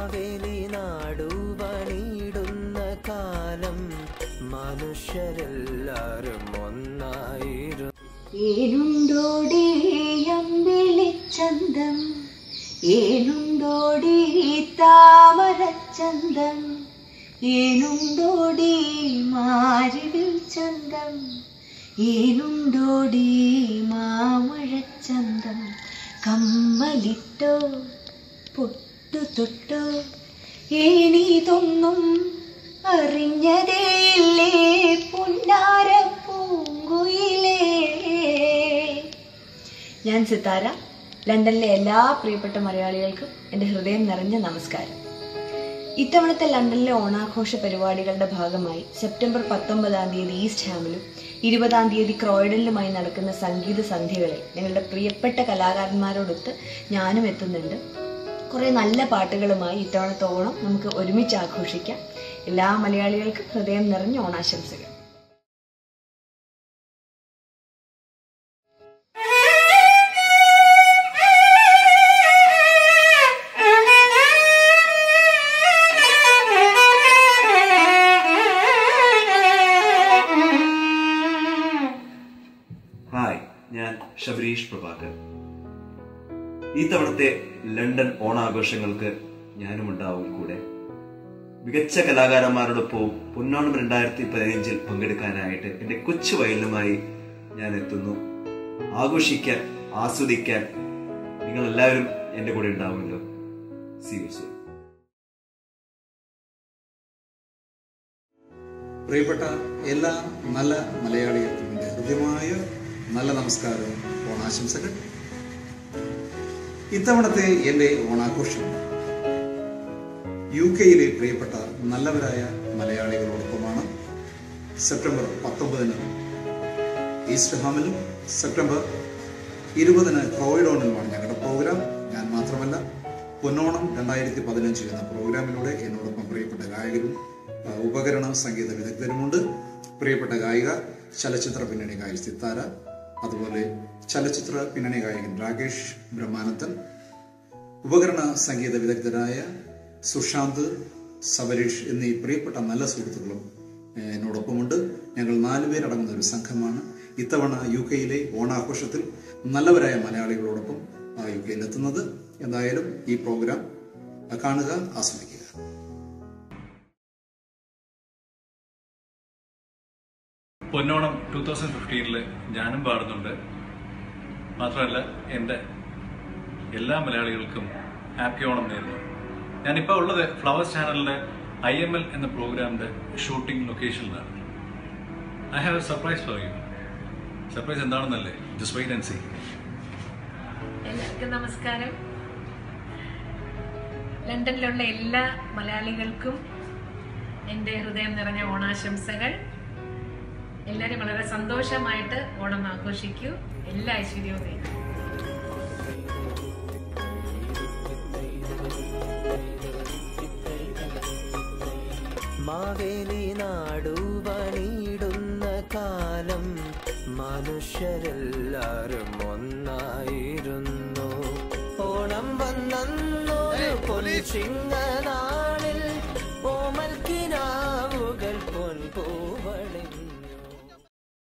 മാവേലി നാടുവണിടുന്ന കാലം മനുഷ്യരെല്ലാരും ഒന്നായിരുന്നു. ഏനുണ്ടോടിയം വെളിച്ചന്തം, ഏനുണ്ടോടി താമരച്ചന്തം, ഏനുണ്ടോടി മാരിവിൽ ചന്തം, ഏനുണ്ടോടി മാമഴച്ചന്തം. കമ്മലിട്ടോ പൊട്ടു തൊട്ടോ ഏനീതൊന്നും അറിഞ്ഞതേയില്ലേ പുന്നാര പൂങ്കുയിലേ. ഞാൻ സിത്താര. ലണ്ടനിലെ എല്ലാ പ്രിയപ്പെട്ട മലയാളികൾക്കും എൻ്റെ ഹൃദയം നിറഞ്ഞ നമസ്കാരം. ഇത്തവണത്തെ ലണ്ടനിലെ ഓണാഘോഷ പരിപാടികളുടെ ഭാഗമായി സെപ്റ്റംബർ 19 ഈസ്റ്റ് ഹാമിലും 20 ക്രോയിഡനിലുമായി നടക്കുന്ന സംഗീത സന്ധ്യകളിൽ ഞങ്ങളുടെ പ്രിയപ്പെട്ട കലാകാരന്മാരോടൊത്ത് ഞാനും എത്തുന്നുണ്ട്. കുറേ നല്ല പാട്ടുകളുമായി ഇത്തവണത്തെ ഓണം നമുക്ക് ഒരുമിച്ച് ആഘോഷിക്കാം. എല്ലാ മലയാളികൾക്കും ഹൃദയം നിറഞ്ഞ ഓണാശംസകൾ. ഹായ്, ഞാൻ ശബരീഷ് പ്രഭാകർ. ഈ തവണത്തെ ലണ്ടൻ ഓണാഘോഷങ്ങൾക്ക് ഞാനും ഉണ്ടാവും കൂടെ. മികച്ച കലാകാരന്മാരോടൊപ്പം പൊന്നോണം 2015 പങ്കെടുക്കാനായിട്ട് എൻ്റെ കൊച്ചു വയലുമായി ഞാൻ എത്തുന്നു. ആഘോഷിക്കാൻ, ആസ്വദിക്കാൻ നിങ്ങൾ എല്ലാവരും എൻ്റെ കൂടെ ഉണ്ടാവുമല്ലോ. See you soon. പ്രിയപ്പെട്ട എല്ലാ നല്ല മലയാളികൾക്കും എൻ്റെ ഹൃദ്യമായ നല്ല നമസ്കാരവും ഓണാശംസകൾ. ഇത്തവണത്തെ എൻ്റെ ഓണാഘോഷം UK-യിലെ പ്രിയപ്പെട്ട നല്ലവരായ മലയാളികളോടൊപ്പമാണ്. സെപ്റ്റംബർ 19 ഈസ്റ്റ് ഹാമിലും സെപ്റ്റംബർ 20 ക്രോയിഡോണിലുമാണ് ഞങ്ങളുടെ പ്രോഗ്രാം. ഞാൻ മാത്രമല്ല, പൊന്നോണം 2015 എന്ന പ്രോഗ്രാമിലൂടെ എന്നോടൊപ്പം പ്രിയപ്പെട്ട ഗായകരും ഉപകരണ സംഗീത വിദഗ്ധരുമുണ്ട്. പ്രിയപ്പെട്ട ഗായിക ചലച്ചിത്ര പിന്നണി ഗായകൻ സിത്താര, അതുപോലെ ചലച്ചിത്ര പിന്നണി ഗായകൻ രാകേഷ് ബ്രഹ്മാനന്ദൻ, ഉപകരണ സംഗീത വിദഗ്ധരായ സുശാന്ത്, സബരീഷ് എന്നീ പ്രിയപ്പെട്ട നല്ല സുഹൃത്തുക്കളും എന്നോടൊപ്പമുണ്ട്. ഞങ്ങൾ 4 പേരടങ്ങുന്ന ഒരു സംഘമാണ് ഇത്തവണ UK-യിലെ ഓണാഘോഷത്തിൽ നല്ലവരായ മലയാളികളോടൊപ്പം UK-യിൽ എത്തുന്നത്. എന്തായാലും ഈ പ്രോഗ്രാം കാണുക, ആസ്വദിക്കുക. പൊന്നോണം 2015 ഞാനും പാടുന്നുണ്ട്. മാത്രമല്ല, എൻ്റെ എല്ലാ മലയാളികൾക്കും ഹാപ്പി ഓണം നേരുന്നു. ഞാനിപ്പോൾ ഉള്ളത് ഫ്ലവേഴ്സ് ചാനലിലെ IML എന്ന പ്രോഗ്രാമിൻ്റെ ഷൂട്ടിംഗ് ലൊക്കേഷനിലാണ്. I have a surprise for you. Surprise എന്താണെന്നല്ലേ? Just wait and see. എല്ലാവർക്കും നമസ്കാരം. ലണ്ടനിലുള്ള എല്ലാ മലയാളികൾക്കും എൻ്റെ ഹൃദയം നിറഞ്ഞ ഓണാശംസകൾ. എല്ലാവരും വളരെ സന്തോഷമായിട്ട് ഓണം ആഘോഷിക്കൂ. എല്ലാ ഐശ്വര്യവും നേരും. മാവേലി നാടുവണിടുന്ന കാലം മനുഷ്യരെല്ലാരും ഒന്നായിരുന്നു. ഓണം വന്നൊരു പൊലിച്ചിങ്ങനാ